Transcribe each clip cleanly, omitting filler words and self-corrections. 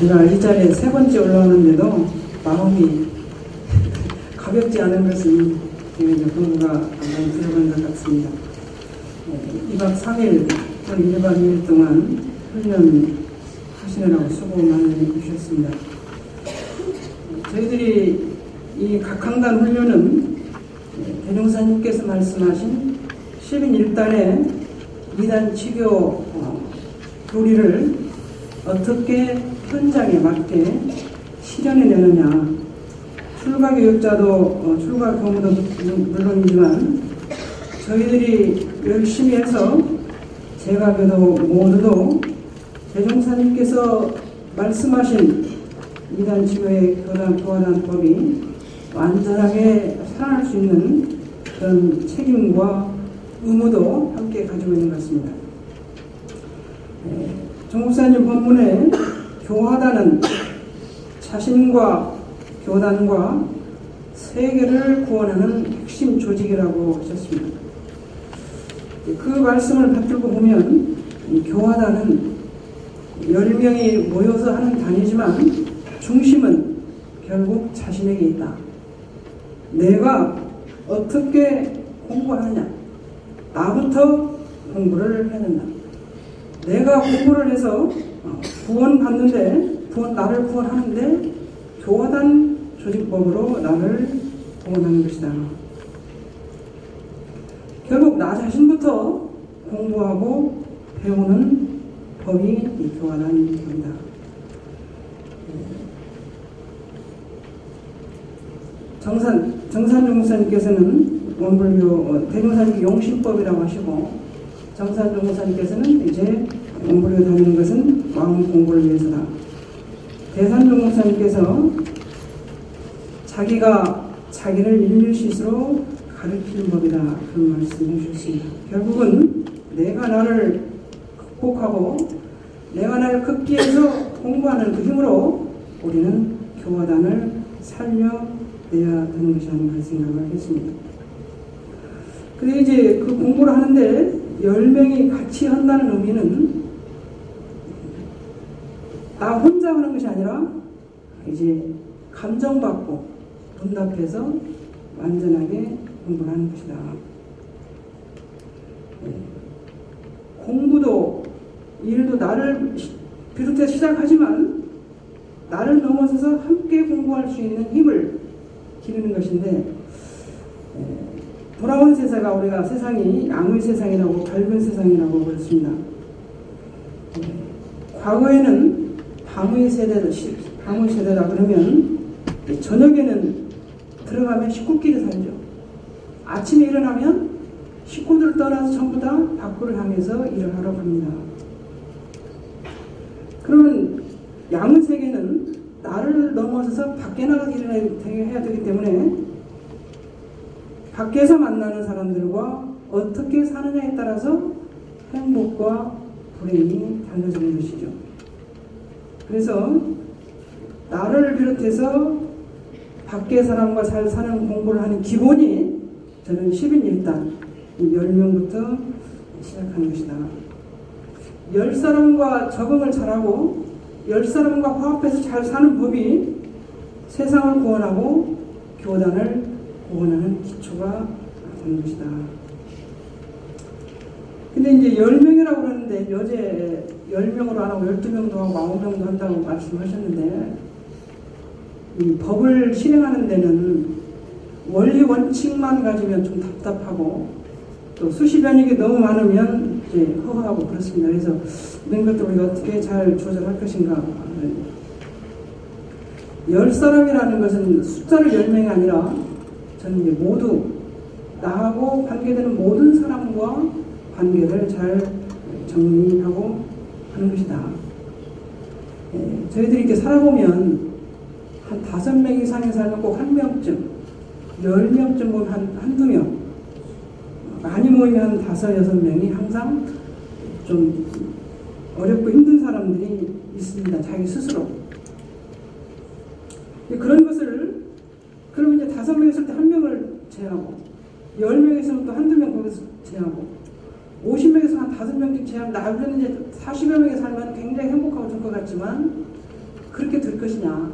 제가 이 자리에 세 번째 올라오는데도 마음이 가볍지 않은 것은 제가 이제 공부가 많이 들어간 것 같습니다. 2박 3일 또는 1박 2일 동안 훈련하시느라고 수고 많이 해주셨습니다. 저희들이 이 각항단 훈련은 대종사님께서 말씀하신 10인 1단의 2단 치교 교리를 어떻게 현장에 맞게 실현해내느냐. 출가 교육자도 출가 교무도 물론이지만 저희들이 열심히 해서 제가교도 모두도 대종사님께서 말씀하신 2단 치교의 교화단법이 완전하게 살아날 수 있는 그런 책임과 의무도 함께 가지고 있는 것 같습니다. 정목사님 본문에 교화단은 자신과 교단과 세계를 구원하는 핵심 조직이라고 하셨습니다. 그 말씀을 받들고 보면 이 교화단은 10명이 모여서 하는 단이지만 중심은 결국 자신에게 있다. 내가 어떻게 공부하느냐. 나부터 공부를 해야 된다. 내가 공부를 해서 구원받는데 나를 구원하는데 교화단 조직법으로 나를 구원하는 것이다. 결국 나 자신부터 공부하고 배우는 법이 이 교화단입니다. 정산종 목사님께서는 원불교 대종사님 용신법이라고 하시고 정산종 목사님께서는 이제 원불교 다니는 것은 마음 공부를 위해서다. 대산종 목사님께서 자기가 자기를 인류시스로 가르치는 법이다. 그런 말씀을 해주셨습니다. 결국은 내가 나를 극복하고 내가 나를 극기해서 공부하는 그 힘으로 우리는 교화단을 살려내야 되는 것이 아닌가 생각을 했습니다. 그리고 이제 그 공부를 하는데 10명이 같이 한다는 의미는 나 혼자 하는 것이 아니라 이제 감정받고 분답해서 완전하게 공부를 하는 것이다. 공부도 일도 나를 비롯해 시작하지만 나를 넘어서서 함께 공부할 수 있는 힘을 기르는 것인데 돌아오는 세상가 우리가 세상이 양의 세상이라고 밝은 세상이라고 그랬습니다. 과거에는 방의 세대다 그러면 저녁에는 들어가면 식구끼리 살죠. 아침에 일어나면 식구들 떠나서 전부 다 밖으로 향해서 일을 하러 갑니다. 그러면 양의 세계는 나를 넘어서서 밖에 나가서 일을 해야 되기 때문에 밖에서 만나는 사람들과 어떻게 사느냐에 따라서 행복과 불행이 달라지는 것이죠. 그래서 나를 비롯해서 밖의 사람과 잘 사는 공부를 하는 기본이 저는 10인 1단 10명부터 시작하는 것이다. 10사람과 적응을 잘하고 10사람과 화합해서 잘 사는 법이 세상을 구원하고 교단을 구원하는 기초가 되는 것이다. 근데 이제 10명이라고 그러는데 여제 10명으로 안 하고 12명도 하고 9명도 한다고 말씀하셨는데 이 법을 실행하는 데는 원리 원칙만 가지면 좀 답답하고 또 수십여 명이 너무 많으면 이제 허허하고 그렇습니다. 그래서 이런 것들 우리가 어떻게 잘 조절할 것인가. 10사람이라는 것은 숫자를 10명이 아니라 저는 이제 모두 나하고 관계되는 모든 사람과 관계를 잘 정리하고 하는 것이다. 저희들이 이렇게 살아보면 한 5명 이상이 살면 꼭 1명쯤, 10명쯤 보면 한두 명, 많이 모이면 5, 6명이 항상 좀 어렵고 힘든 사람들이 있습니다. 자기 스스로. 그런 것을 그러면 이제 5명 있을 때 1명을 제하고 10명 있으면 또 한두 명 거기서 제하고 50명에서 한 5명씩 제하고 나중에 이제 40여 명이 살면 굉장히 행복하고 좋을 것 같지만 그렇게 될 것이냐.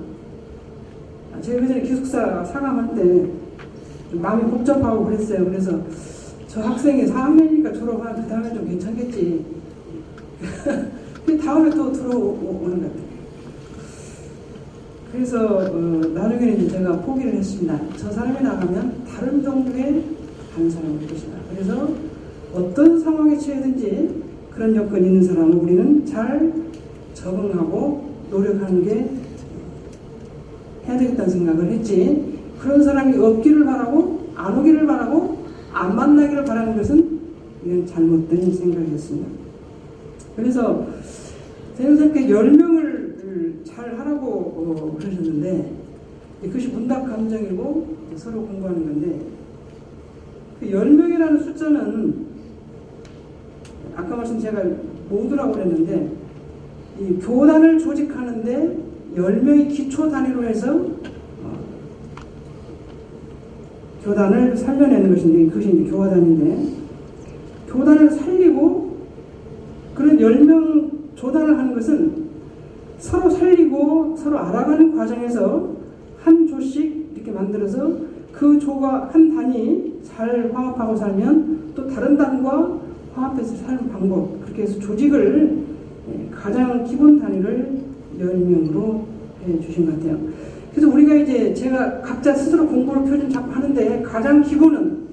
제가 그전에 기숙사 사감할 때 좀 마음이 복잡하고 그랬어요. 그래서 저 학생이 4학년이니까 졸업하면 그 다음에 좀 괜찮겠지. 다음에 또 들어오는 것 같아요. 그래서 나중에는 이제 제가 포기를 했습니다. 저 사람이 나가면 다른 종류의 다른 사람을 것이다. 그래서 어떤 상황에 처해든지 그런 여건이 있는 사람은 우리는 잘 적응하고 노력하는 게 해야 되겠다는 생각을 했지. 그런 사람이 없기를 바라고 안 오기를 바라고 안 만나기를 바라는 것은 이건 잘못된 생각이었습니다. 그래서 대형사님께 10명을 잘 하라고 그러셨는데 그것이 문답 감정이고 서로 공부하는 건데 그 10명이라는 숫자는 아까 말씀 제가 모두라고 그랬는데 이 교단을 조직하는데 10명이 기초 단위로 해서 교단을 살려내는 것인데 그것이 이제 교화단인데 교단을 살리고 그런 10명 조단을 하는 것은 서로 살리고 서로 알아가는 과정에서 한 조씩 이렇게 만들어서 그 조가 한 단이 잘 화합하고 살면 또 다른 단과 화합해서 사는 방법 그렇게 해서 조직을 가장 기본 단위를 10명으로 해주신 것 같아요. 그래서 우리가 이제 제가 각자 스스로 공부를 표준 자꾸 하는데 가장 기본은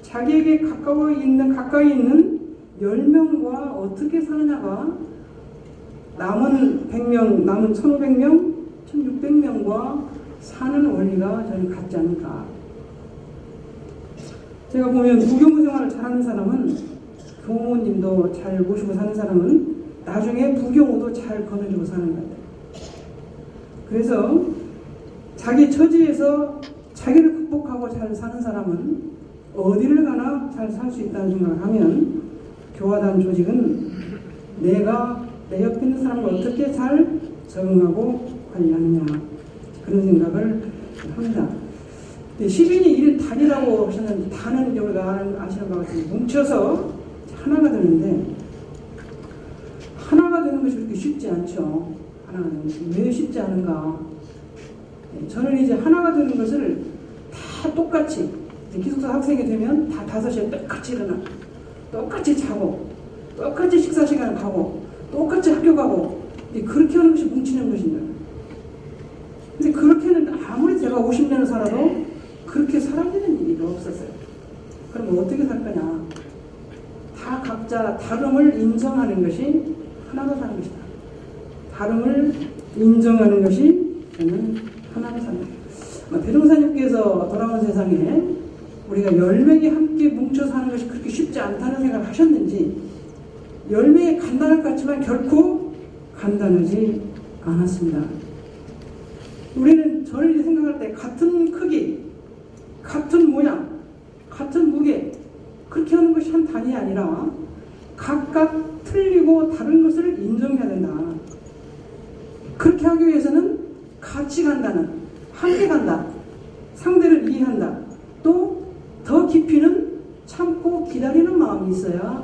자기에게 가까이 있는 10명과 어떻게 사느냐가 남은 100명, 남은 1500명, 1600명과 사는 원리가 저는 같지 않을까. 제가 보면 부교무 생활을 잘하는 사람은 교무님도 잘 모시고 사는 사람은 나중에 부교무도 잘 거느리고 사는 것 같아요. 그래서 자기 처지에서 자기를 극복하고 잘 사는 사람은 어디를 가나 잘 살 수 있다는 생각을 하면 교화단 조직은 내가 내 옆에 있는 사람을 어떻게 잘 적응하고 관리하느냐 그런 생각을 합니다. 10인이 1단이라고 하셨는데 단은 우리가 아시는 것 같이 뭉쳐서 하나가 되는데 하나가 되는 것이 그렇게 쉽지 않죠. 하나가 되는 것이 왜 쉽지 않은가? 저는 이제 하나가 되는 것을 다 똑같이 기숙사 학생이 되면 다 5시에 똑같이 일어나 똑같이 자고 똑같이 식사 시간을 가고 똑같이 학교 가고 그렇게 하는 것이 뭉치는 것입니다. 근데 그렇게는 아무리 제가 50년을 살아도 그렇게 살아지는 일이 없었어요. 그럼 어떻게 살 거냐? 다 각자 다름을 인정하는 것이 하나로 사는 것이다. 다름을 인정하는 것이 저는 하나로 사는 것이다. 대종사님께서 돌아온 세상에 우리가 10명이 함께 뭉쳐 사는 것이 그렇게 쉽지 않다는 생각을 하셨는지 10명이 간단할 것 같지만 결코 간단하지 않았습니다. 우리는 저를 생각할 때 같은 크기, 같은 모양, 같은 무게 그렇게 하는 것이 한 단위 아니라 각각 틀리고 다른 것을 인정해야 된다. 그렇게 하기 위해서는 같이 간다는, 함께 간다, 상대를 이해한다, 또 더 깊이는 참고 기다리는 마음이 있어야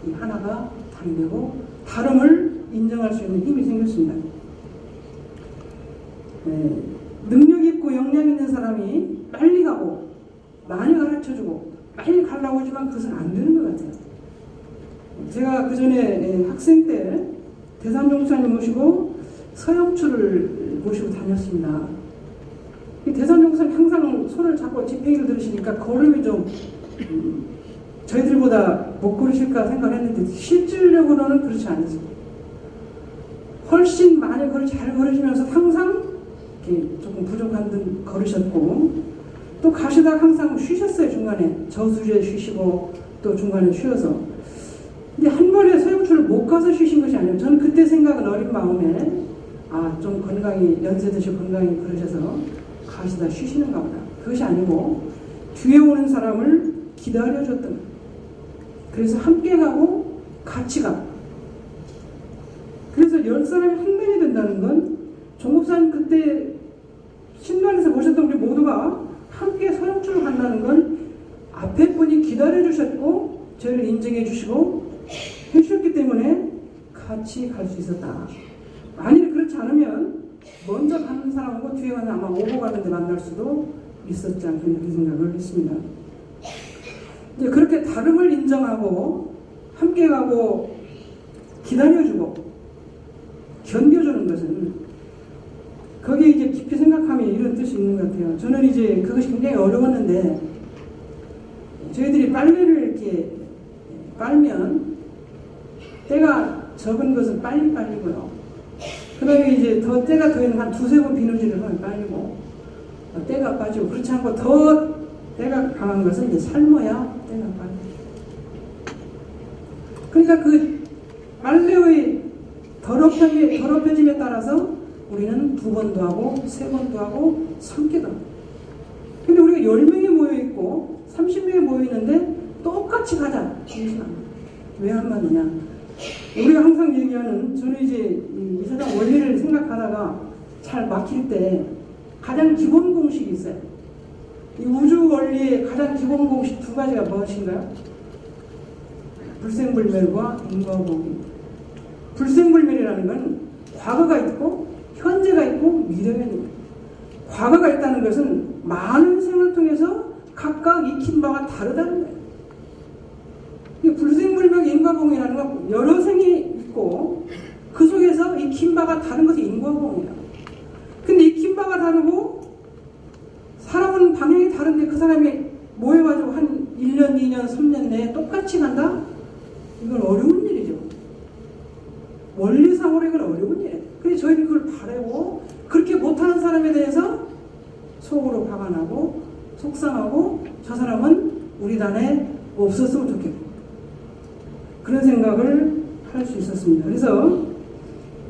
이 하나가 단되고 다름을 인정할 수 있는 힘이 생겼습니다. 능력 있고 역량 있는 사람이 빨리 가고 많이 가르쳐주고 빨리 가려고 하지만 그것은 안 되는 것 같아요. 제가 그 전에 학생 때 대산종사님 모시고 서영추를 모시고 다녔습니다. 대산종사님 항상 손을 잡고 집행을 들으시니까 걸음이 좀 저희들보다 못 걸으실까 생각했는데 실질적으로는 그렇지 않습니다. 훨씬 많이 잘 걸으시면서 항상 이렇게 조금 부족한 듯 걸으셨고 또 가시다가 항상 쉬셨어요. 중간에 저수지에 쉬시고 또 중간에 쉬어서 근데 한 번에 서영추를 못 가서 쉬신 것이 아니에요. 저는 그때 생각은 어린 마음에 좀 건강히 연세 드시고 건강히 그러셔서 가시다 쉬시는가 보다. 그것이 아니고 뒤에 오는 사람을 기다려줬던 거예요. 그래서 함께 가고 같이 가고 그래서 10사람이 한 명이 된다는 건 종업사님 그때 신관에서 보셨던 우리 모두가 함께 서영추를 간다는 건 앞에 분이 기다려주셨고 저희를 인정해 주시고 해주셨기 때문에 같이 갈 수 있었다. 만일 그렇지 않으면 먼저 가는 사람하고 뒤에 가는 아마 오고 가는데 만날 수도 있었지 않겠냐 그 생각을 했습니다. 이제 그렇게 다름을 인정하고 함께 가고 기다려주고 견뎌주는 것은 거기에 이제 깊이 생각하면 이런 뜻이 있는 것 같아요. 저는 이제 그것이 굉장히 어려웠는데 저희들이 빨래를 이렇게 빨면 때가 적은 것은 빨리 빨리고요. 그 다음에 이제 더 때가 더 있는 한 두세 번 비누질을 하면 빨리고 때가 빠지고 그렇지 않고 더 때가 강한 것은 이제 삶아야 때가 빠지고 그러니까 그 빨래의 더럽혀짐에 따라서 우리는 2번도 하고 3번도 하고 3개도 하고 근데 우리가 10명이 모여있고 30명이 모여있는데 똑같이 가자. 왜 안 맞느냐? 우리가 항상 얘기하는 저는 이제 이 세상 원리를 생각하다가 잘 막힐 때 가장 기본 공식이 있어요. 이 우주 원리의 가장 기본 공식 2가지가 무엇인가요? 불생불멸과 인과보기. 불생불멸이라는 건 과거가 있고 현재가 있고 미래가 있는 거예요. 과거가 있다는 것은 많은 생을 통해서 각각 익힌 바가 다르다는 거예요. 불생불멸 인과보기라는 건 여러 생이 있고 그 속에서 익힌 바가 다른 것이 인과보기예요. 근데 익힌 바가 다르고 살아온 방향이 다른데 그 사람이 모여가지고 한 1년, 2년, 3년 내에 똑같이 간다? 이건 어려운 일이죠. 원리상으로 이건 어려운 일이에요. 그래서 저희는 그걸 바라고 그렇게 못하는 사람에 대해서 속으로 화가 나고 속상하고 저 사람은 우리 단에 없었으면 좋겠고 그런 생각을 할 수 있었습니다. 그래서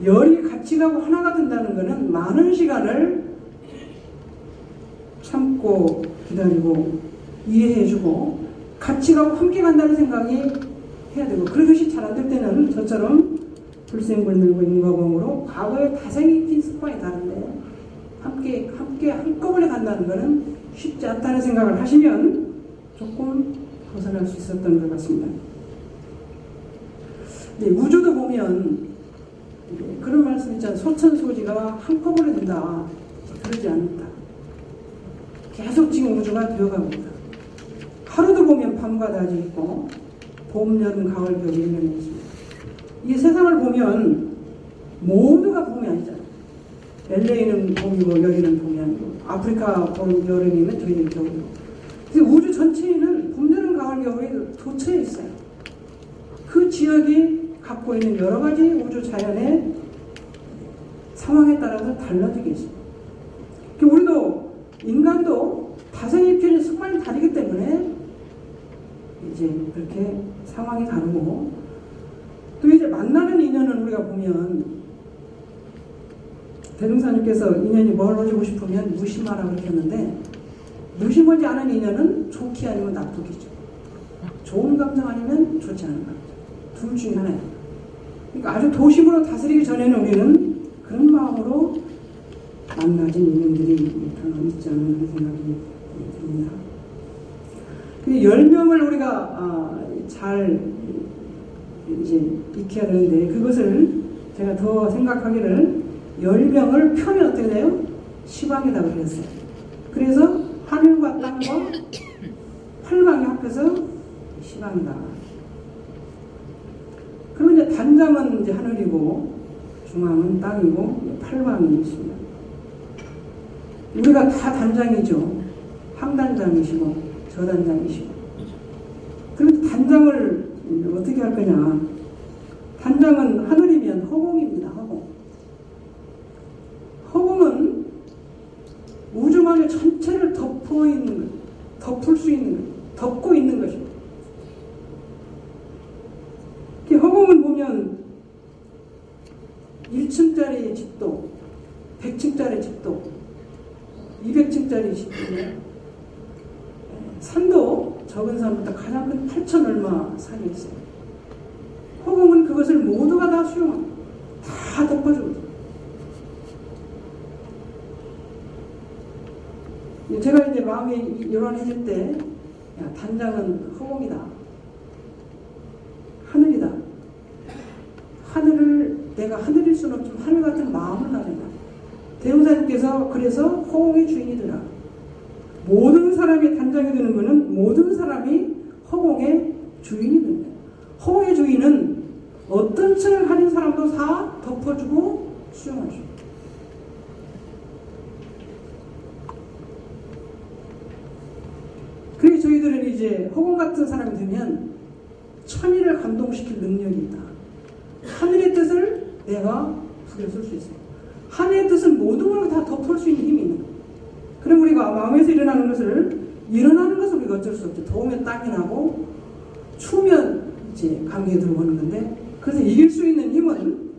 열이 같이 가고 하나가 된다는 것은 많은 시간을 참고 기다리고 이해해주고 같이 가고 함께 간다는 생각이 해야 되고 그것이 잘 안 될 때는 저처럼 불생불멸과 인과공으로 과거의 다생이 익힌 습관이 다른데 함께 한꺼번에 간다는 것은 쉽지 않다는 생각을 하시면 조금 벗어날 수 있었던 것 같습니다. 네, 우주도 보면 그런 말씀 있잖아요. 소천소지가 한꺼번에 된다. 그러지 않는다. 계속 지금 우주가 되어가고 있다. 하루도 보면 밤과 낮이 있고 봄, 여름, 가을, 겨울 1년이 있습니다. 이 세상을 보면 모두가 봄이 아니잖아요. LA는 봄이고 여기는 봄이 아니고 아프리카 봄, 여름이면 저희는 겨울이고 그래서 우주 전체에는 봄, 여름, 가을, 겨울이 도처에 있어요. 그 지역이 갖고 있는 여러 가지 우주 자연의 상황에 따라서 달라지게 있습니다. 우리도 인간도 다생이 피는 습관이 다르기 때문에 이제 그렇게 상황이 다르고 또 이제 만나는 인연은 우리가 보면 대종사님께서 인연이 멀어지고 싶으면 무심하라고 하셨는데 무심하지 않은 인연은 좋기 아니면 나쁘기죠. 좋은 감정 아니면 좋지 않은 감정. 둘 중에 하나예요. 그러니까 아주 도심으로 다스리기 전에는 우리는 그런 마음으로 만나진 인연들이 별로 있지 않은 생각이 듭니다. 10명을 우리가 잘 이제 익혀야 되는데 그것을 제가 더 생각하기를 10명을 펴면 어떻게 돼요? 시방이다 그랬어요. 그래서 하늘과 땅과 팔방이 합해서 시방이다. 그러면 이제 단장은 이제 하늘이고 중앙은 땅이고 팔방이 있습니다. 우리가 다 단장이죠. 항단장이시고 저단장이시고. 그런데 단장을 어떻게 할 거냐? 단장은 하늘이면 허공입니다. 허공. 허공은 우주만의 전체를 덮어 있는 것, 덮을 수 있는 것, 덮고 있는 것입니다. 허공은 보면 1층짜리 집도, 100층짜리 집도, 200층짜리 집도, 산도 적은 산부터 가장 큰 8천 얼마 산이 있어요. 허공은 그것을 모두가 다 수용합니다. 다 덮어주거든요. 제가 이제 마음이 요란해질 때, 야, 단장은 허공이다. 하늘이다. 하늘을 내가 하늘일 수는 없지만 하늘 같은 마음을 가진다. 대종사님께서 그래서 허공의 주인이 되라. 모든 사람이 단장이 되는 것은 모든 사람이 허공의 주인이 된다. 허공의 주인은 어떤 층을 가진 사람도 다 덮어주고 수용하죠. 그래서 저희들은 이제 허공 같은 사람이 되면 천일을 감동시킬 능력이 있다. 하늘의 뜻을 내가 부려쓸 수 있어요. 하늘의 뜻은 모든 걸 다 덮을 수 있는 힘이 있는 거예요. 그럼 우리가 마음에서 일어나는 것을 우리가 어쩔 수 없죠. 더우면 땀이 나고 추우면 이제 감기에 들어오는 건데, 그래서 이길 수 있는 힘은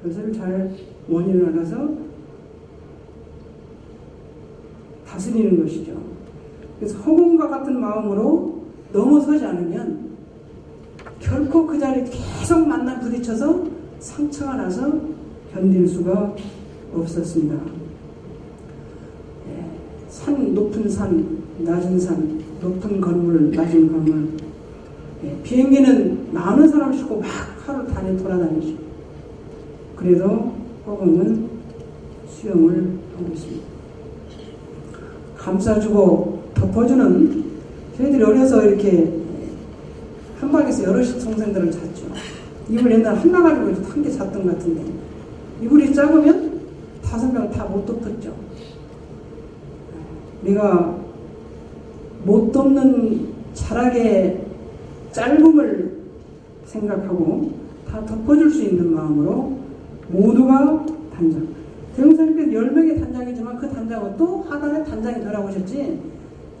그것을 잘 원인을 알아서 다스리는 것이죠. 그래서 허공과 같은 마음으로 넘어서지 않으면 결코 그 자리에 계속 만나 부딪혀서 상처가 나서 견딜 수가 없었습니다. 높은 산, 낮은 산, 높은 건물, 낮은 건물. 비행기는 많은 사람 싣고 막 하루 단에 돌아다니죠. 그래도 허공은 수영을 하고 있습니다. 감싸주고 덮어주는, 저희들이 어려서 이렇게 한 방에서 여러 동생들을 잤죠. 이불 옛날 하나 가지고 한 개 잤던 것 같은데, 이불이 작으면 5명 다 못 덮었죠. 우리가 못 덮는 자락의 짧음을 생각하고 다 덮어줄 수 있는 마음으로 모두가 단장. 대종사님께서 10명의 단장이지만 그 단장은 또 하단에 단장이 더 나오셨지,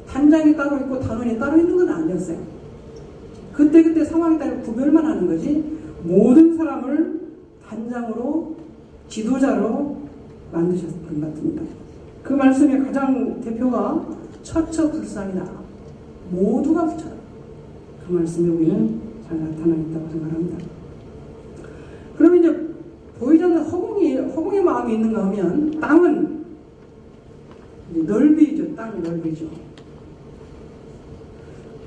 단장이 따로 있고 단원이 따로 있는 건 아니었어요. 그때그때 상황에 따라 구별만 하는 거지, 모든 사람을 단장으로, 지도자로 만드셨던 것 같습니다. 그 말씀의 가장 대표가 처처불상이다. 모두가 붙여라. 그 말씀에 우리는 잘 나타나 있다고 생각합니다. 그러면 이제 보이지 않는 허공의 마음이 있는가 하면, 땅은 넓이죠. 땅이 넓이죠.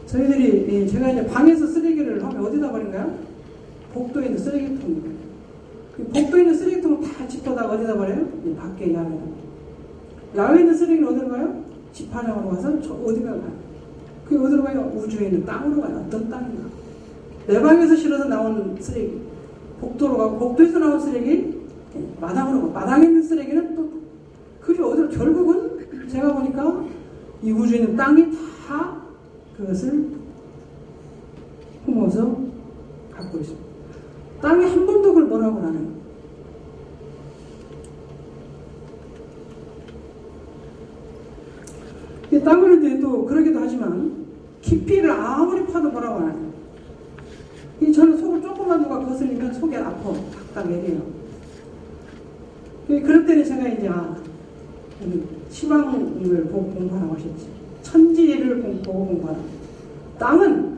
저희들이, 제가 이제 방에서 쓰레기를 하면 어디다 버린가요? 복도에 있는 쓰레기통이에요. 복도에 있는 쓰레기통을 다 짚어다가 어디다 버려요? 밖에 야외에. 야외에 있는 쓰레기는 어디로 가요? 집화장으로 가서 어디가 가요? 그게 어디로 가요? 우주에 있는 땅으로 가요. 어떤 땅인가? 내 방에서 실어서 나온 쓰레기 복도로 가고, 복도에서 나온 쓰레기 마당으로 가고, 마당에 있는 쓰레기는 또 그게 어디로, 결국은 제가 보니까 이 우주에 있는 땅이 다 그것을 품어서 갖고 있습니다. 땅이 한 번도 그걸 뭐라고 안 해요. 땅을 이제 또 그러기도 하지만 깊이를 아무리 파도 뭐라고 안 해요. 저는 속을 조금만 누가 거슬리면 속이 아파. 딱딱 내려요. 그럴 때는 제가 이제 시방을 보고 공부하라고 하셨지. 천지를 보고 공부하라. 땅은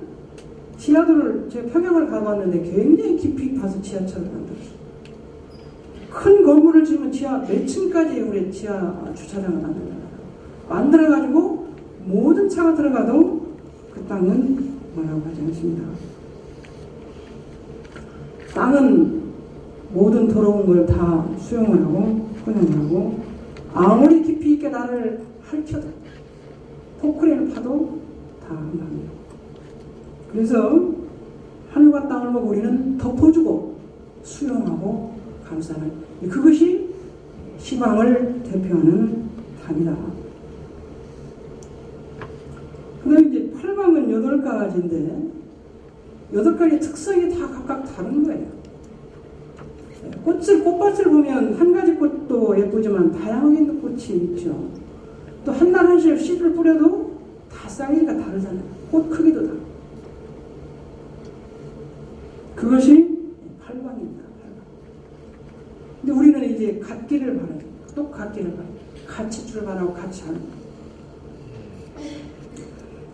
지하도를, 제가 평양을 가봤는데 굉장히 깊이 가서 지하철을 만들었어요. 큰 건물을 지으면 지하 몇 층까지 우리 지하 주차장을 만들어가지고 모든 차가 들어가도 그 땅은 뭐라고 하지 않습니다. 땅은 모든 더러운 걸 다 수용을 하고 혼용하고, 아무리 깊이 있게 나를 핥혀도 포크레인을 파도 다 한답니다. 그래서 하늘과 땅을 보고 우리는 덮어주고 수용하고 감싸는, 그것이 시방을 대표하는 답이다. 그 다음에 이제 팔방은 8가지인데 8가지 특성이 다 각각 다른 거예요. 꽃밭을 보면 한 가지 꽃도 예쁘지만 다양하게 있는 꽃이 있죠. 또 한 날 한씩 씨를 뿌려도 다 사이즈가 다르잖아요. 꽃 크기도 다르고. 그것이 팔방입니다. 근데 우리는 이제 같기를 바라요. 또 같기를 바라요. 같이 출발하고 같이 하는 거예요.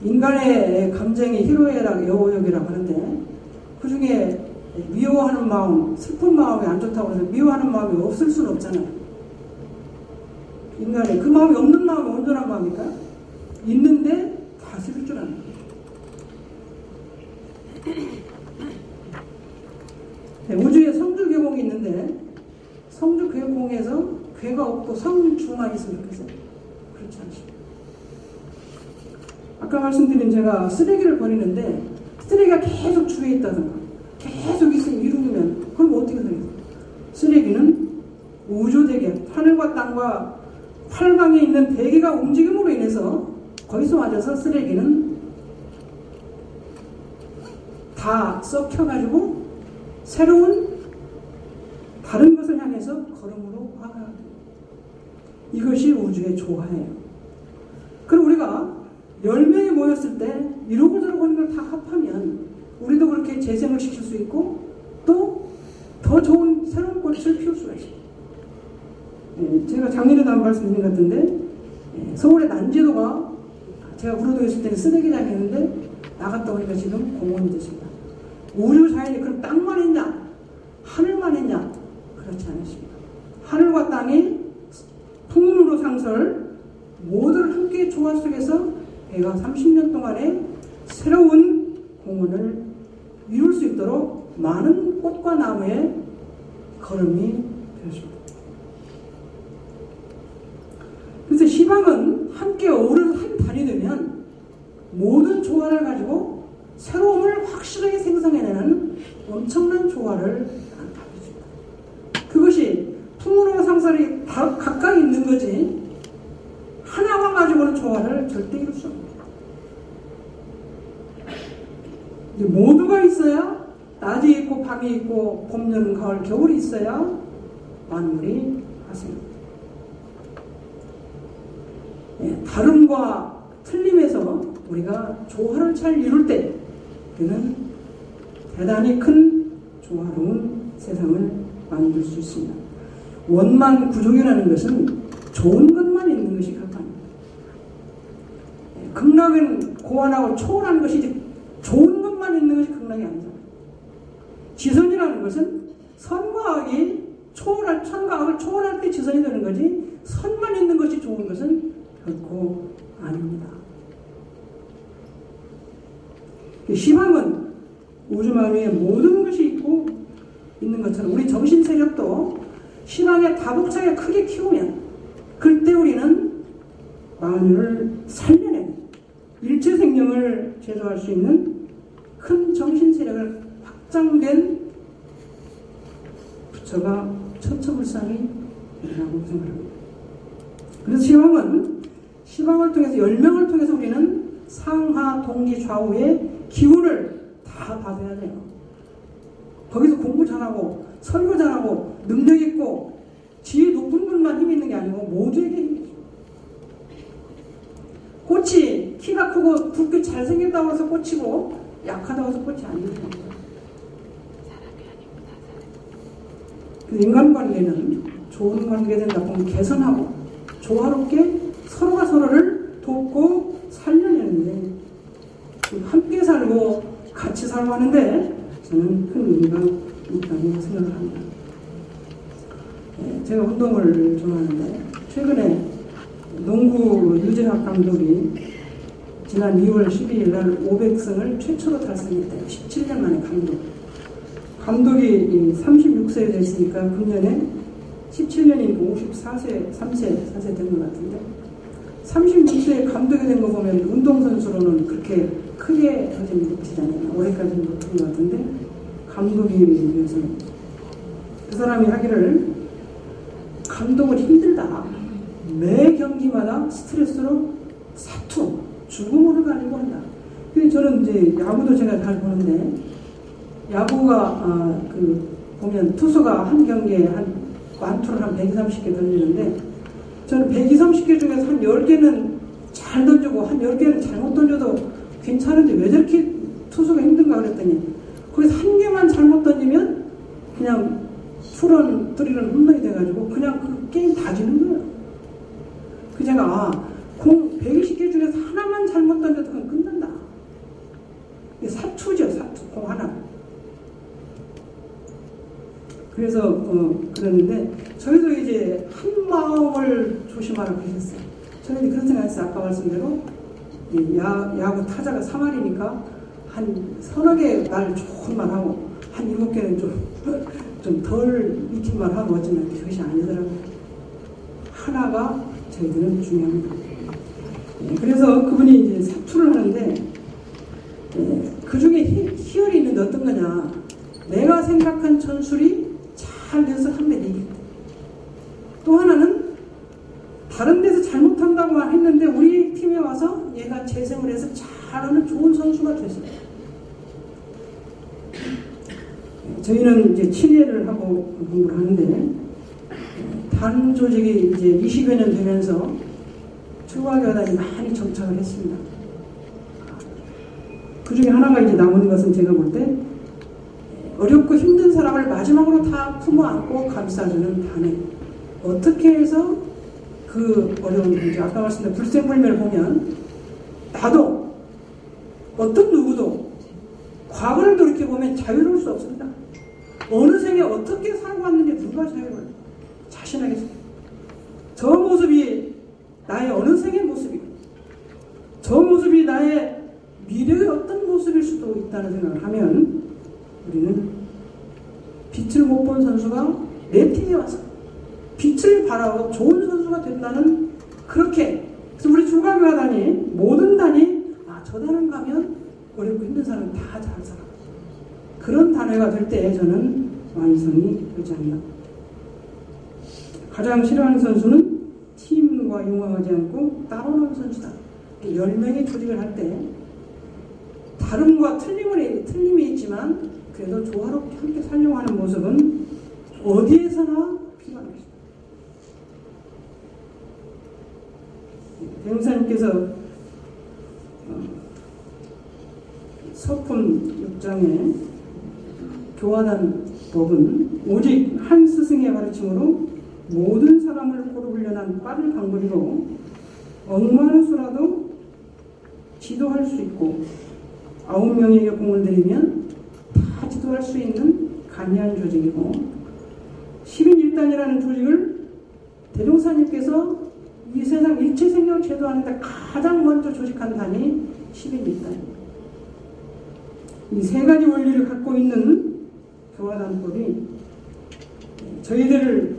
인간의 감정이 희로애락, 여호욕이라고 하는데, 그 중에 미워하는 마음, 슬픈 마음이 안 좋다고 해서 미워하는 마음이 없을 수는 없잖아요. 인간의 그 마음이 없는 마음이 온전한 마음일까? 있는데 다스릴 줄 아는 거예요. 우주에 성주계곡이 있는데, 성주 괴공에서 괴가 없고 성주만 있으면 좋겠어요. 그렇지 않습니다. 아까 말씀드린 제가 쓰레기를 버리는데 쓰레기가 계속 주위에 있다든가 계속 있으면 이루면 그럼 어떻게 되겠어요? 쓰레기는 우주대계, 하늘과 땅과 팔방에 있는 대기가 움직임으로 인해서 거기서 맞아서 쓰레기는 다 썩혀가지고 새로운 다른 것을 향해서 걸음으로 화가 이것이 우주의 조화예요. 그럼 우리가 10명이 모였을 때 이러고 저러고 하는 걸 다 합하면 우리도 그렇게 재생을 시킬 수 있고 또 더 좋은 새로운 꽃을 피울 수가 있어요. 제가 작년에도 한 말씀드린 것 같은데 서울의 난제도가 제가 우르도에 있을 때는 쓰레기장이었는데 나갔다 오니까 지금 공원이 됐습니다. 우주 자연이 그럼 땅만 했냐? 하늘만 했냐? 그렇지 않습니다. 하늘과 땅이 풍문으로 상설 모두를 함께 조화 속에서 배가 30년 동안에 새로운 공원을 이룰 수 있도록 많은 꽃과 나무의 걸음이 되었습니다. 그래서 시방은 함께 어우러서 한 단이 되면 모든 조화를 가지고 새로움을 확실하게 생성해내는 엄청난 조화를 가져줍니다. 그것이 풍문으로 상설이 다 각각 있는 거지 하나만 가지고는 조화를 절대 이룰 수 없습니다. 모두가 있어야 낮이 있고 밤이 있고 봄, 여름, 가을, 겨울이 있어야 만물이 발생합니다. 다름과 틀림에서 우리가 조화를 잘 이룰 때 그는 대단히 큰 조화로운 세상을 만들 수 있습니다. 원만 구종이라는 것은 좋은 것만 있는 것이 극락입니다. 극락은 고안하고 초월하는 것이지 좋은 것만 있는 것이 극락이 아니잖아요. 지선이라는 것은 선과 악이 초월할, 선과 악을 초월할 때 지선이 되는 거지 선만 있는 것이 좋은 것은 결코 아닙니다. 시방은 우주 만유에 모든 것이 있고 있는 것처럼 우리 정신 세력도 시방에 다복차게 크게 키우면 그때 우리는 만유를 살려내는 일체 생명을 제조할 수 있는 큰 정신 세력을 확장된 부처가 처처불상이 이라고 생각합니다. 그래서 시방을 통해서 10명을 통해서 우리는 상하, 동기, 좌우의 기운을 다 받아야 돼요. 거기서 공부 잘하고 설교 잘하고 능력 있고 지혜 높은 분만 힘이 있는 게 아니고 모두에게 힘이 있어요. 꽃이 키가 크고 붉게 잘생겼다고 해서 꽃이고 약하다고 해서 꽃이 아닙니다. 인간관계는 좋은 관계된 나쁜 개선하고 조화롭게 서로가 서로를 돕고 살려내는데 함께 살고 같이 살고 하는데 저는 큰 의미가 있다고 생각을 합니다. 제가 운동을 좋아하는데 최근에 농구 유재학 감독이 지난 2월 12일 날 500승을 최초로 달성했대요. 17년 만에 감독이 36세에 됐으니까 금년에 17년이니까 54세, 4세 된 것 같은데 36세에 감독이 된 거 보면 운동선수로는 그렇게 크게 하진 못하잖아요. 올해까지는 못한 것 같은데 감독이 위해서 그 사람이 하기를 감독은 힘들다. 매 경기마다 스트레스로 사투, 죽음으로 가려고 한다. 근데 저는 이제 야구도 제가 잘 보는데 야구가 보면 투수가 한 경기에 한 완투를 한 120개 던지는데 저는 120개 중에서 한 10개는 잘 던지고 한 10개는 잘못 던져도 괜찮은데 왜 저렇게 투수가 힘든가 그랬더니 거기서 한 개만 잘못 던지면 그냥 투런, 쓰리런 홈런이 돼가지고 그냥 그 게임 다 지는 거예요. 그 제가 공 120개 중에서 하나만 잘못 던져도 그건 끝난다. 이게 사투죠, 사투. 공 하나. 그래서 그랬는데 저희도 이제 한 마음을 조심하라고 하셨어요. 저희도 그런 생각했어요. 아까 말씀대로 야구 타자가 3할이니까 한 서너 개 날 좋은 말 하고 한 7개는 좀 덜 익힌 말 하고 먹었지만 그것이 아니더라고요. 하나가 저희들은 중요합니다. 그래서 그분이 이제 사투를 하는데 그 중에 희열이 있는 게 어떤 거냐. 내가 생각한 전술이 잘 돼서 한매를 이겼다. 또 하나는 다른 데서 잘못한다고 했는데 우리 팀에 와서 얘가 재생을 해서 잘하는 좋은 선수가 됐어요. 저희는 이제 7회를 하고 공부를 하는데 단 조직이 이제 20여 년 되면서 추가교단이 많이 정착을 했습니다. 그 중에 하나가 이제 남은 것은 제가 볼 때 어렵고 힘든 사람을 마지막으로 다 품어 안고 감싸주는 단회. 어떻게 해서 그 어려운 문제, 아까 말씀드린 불생불멸을 보면 나도 어떤 누구도 과거를 돌이켜보면 자유로울 수 없습니다. 어느 생에 어떻게 살고 왔는지 누가 자유로워요? 자신하겠습니다. 저 모습이 나의 어느 생의 모습이고 저 모습이 나의 미래의 어떤 모습일 수도 있다는 생각을 하면 우리는 빛을 못 본 선수가 내 팀에 와서 빛을 발하고 좋은 선수가 된다는 그렇게 그래서 우리 주가교단이 모든 단이 저 단은 가면 어렵고 힘든 사람은 다 잘 살아. 그런 단회가 될 때 저는 완성이 되지 않나. 가장 싫어하는 선수는 팀과 융화하지 않고 따로 노는 선수다. 10명의 조직을 할 때 다름과 틀림이 있지만 그래도 조화롭게 함께 살려고 하는 모습은 어디에서나 필요한 것입니다. 대명사님께서 서품 6장에 교화단 법은 오직 한 스승의 가르침으로 모든 사람을 고루 훈련한 빠른 방법이고 억만한 수라도 지도할 수 있고 9명에게 공을 들이면 다 지도할 수 있는 간이한 조직이고 10인 1단이라는 조직을 대종사님께서 이 세상 일체 생명을 제도하는데 가장 먼저 조직한 단이 10인 1단입니다. 이 세 가지 원리를 갖고 있는 교화단법이 저희들의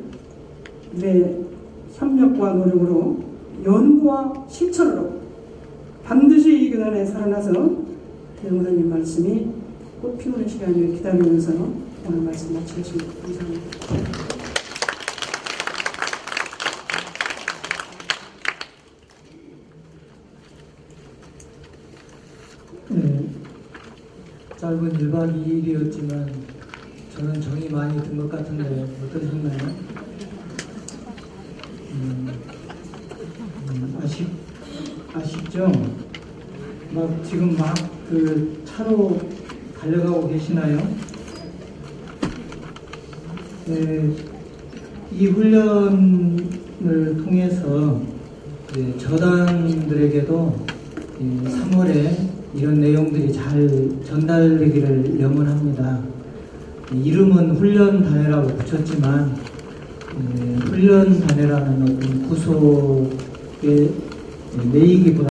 협력과 노력으로 연구와 실천으로 반드시 이 교단에 살아나서 대종사님 말씀이 꽃피우는 시간을 기다리면서 오늘 말씀 마치겠습니다. 감사합니다. 네, 짧은 1박 2일이었지만 저는 정이 많이 든 것 같은데 어떠셨나요? 아쉽죠? 지금 그 차로 달려가고 계시나요? 네, 이 훈련을 통해서 저단들에게도 3월에 이런 내용들이 잘 전달되기를 염원합니다. 이름은 훈련단회라고 붙였지만 훈련단회라는 어떤 구속에 매이기보다